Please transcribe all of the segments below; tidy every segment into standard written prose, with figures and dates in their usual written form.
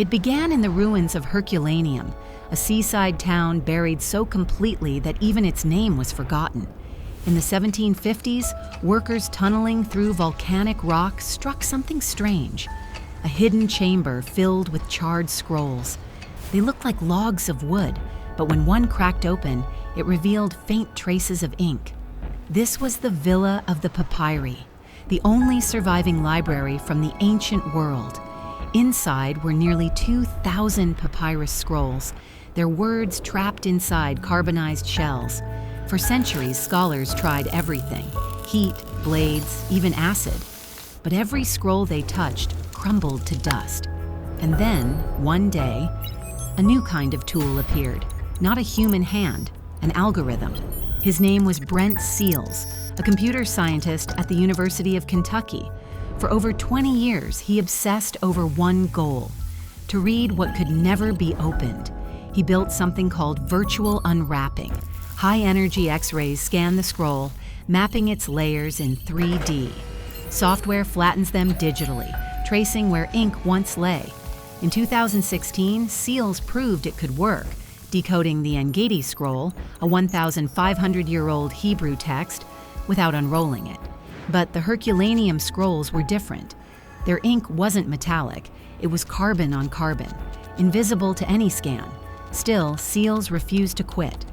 It began in the ruins of Herculaneum, a seaside town buried so completely that even its name was forgotten. In the 1750s, workers tunneling through volcanic rock struck something strange, a hidden chamber filled with charred scrolls. They looked like logs of wood, but when one cracked open, it revealed faint traces of ink. This was the Villa of the Papyri, the only surviving library from the ancient world. Inside were nearly 2,000 papyrus scrolls, their words trapped inside carbonized shells. For centuries, scholars tried everything: heat, blades, even acid. But every scroll they touched crumbled to dust. And then, one day, a new kind of tool appeared. Not a human hand, an algorithm. His name was Brent Seales, a computer scientist at the University of Kentucky. For over 20 years, he obsessed over one goal: to read what could never be opened. He built something called virtual unwrapping. High-energy X-rays scan the scroll, mapping its layers in 3D. Software flattens them digitally, tracing where ink once lay. In 2016, Seales proved it could work, decoding the Engedi scroll, a 1,500-year-old Hebrew text, without unrolling it. But the Herculaneum scrolls were different. Their ink wasn't metallic, it was carbon on carbon, invisible to any scan. Still, Seales refused to quit.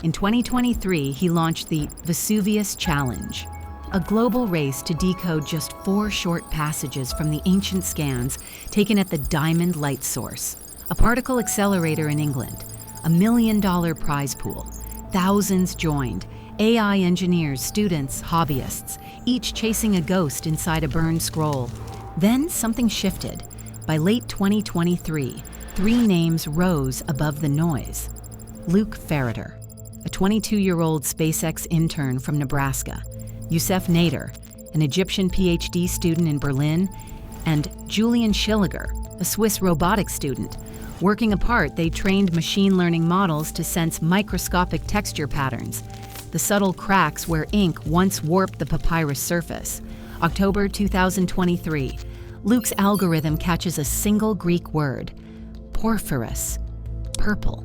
In 2023, he launched the Vesuvius Challenge, a global race to decode just 4 short passages from the ancient scans taken at the Diamond Light Source, a particle accelerator in England. $1 million prize pool. Thousands joined: AI engineers, students, hobbyists, each chasing a ghost inside a burned scroll. Then something shifted. By late 2023, 3 names rose above the noise. Luke Ferreter, a 22-year-old SpaceX intern from Nebraska; Youssef Nader, an Egyptian PhD student in Berlin; and Julian Schilliger, a Swiss robotics student. Working apart, they trained machine learning models to sense microscopic texture patterns, the subtle cracks where ink once warped the papyrus surface. October 2023, Luke's algorithm catches a single Greek word: porphyros, purple.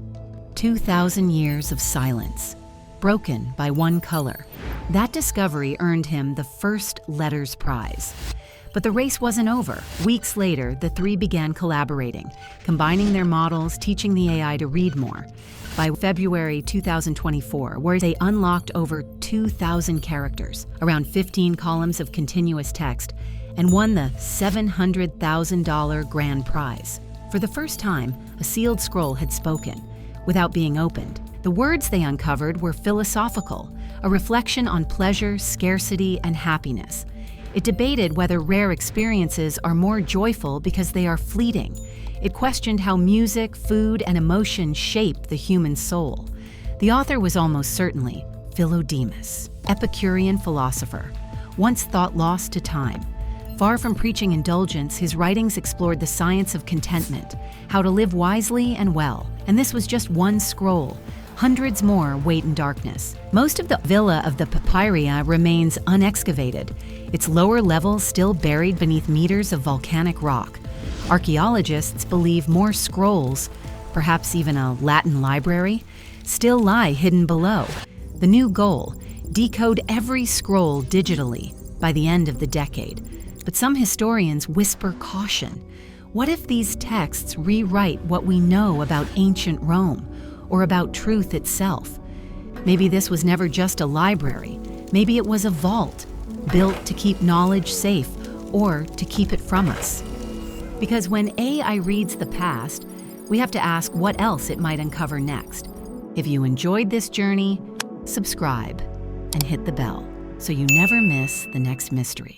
2,000 years of silence, broken by one color. That discovery earned him the first Letters Prize. But the race wasn't over. Weeks later, the 3 began collaborating, combining their models, teaching the AI to read more. By February 2024, where they unlocked over 2,000 characters, around 15 columns of continuous text, and won the $700,000 grand prize. For the first time, a sealed scroll had spoken, without being opened. The words they uncovered were philosophical, a reflection on pleasure, scarcity, and happiness. It debated whether rare experiences are more joyful because they are fleeting. It questioned how music, food, and emotion shape the human soul. The author was almost certainly Philodemus, Epicurean philosopher, once thought lost to time. Far from preaching indulgence, his writings explored the science of contentment, how to live wisely and well. And this was just one scroll. Hundreds more wait in darkness. Most of the Villa of the Papyri remains unexcavated, its lower levels still buried beneath meters of volcanic rock. Archaeologists believe more scrolls, perhaps even a Latin library, still lie hidden below. The new goal: decode every scroll digitally by the end of the decade. But some historians whisper caution. What if these texts rewrite what we know about ancient Rome, or about truth itself? Maybe this was never just a library. Maybe it was a vault, built to keep knowledge safe, or to keep it from us. Because when AI reads the past, we have to ask what else it might uncover next. If you enjoyed this journey, subscribe and hit the bell so you never miss the next mystery.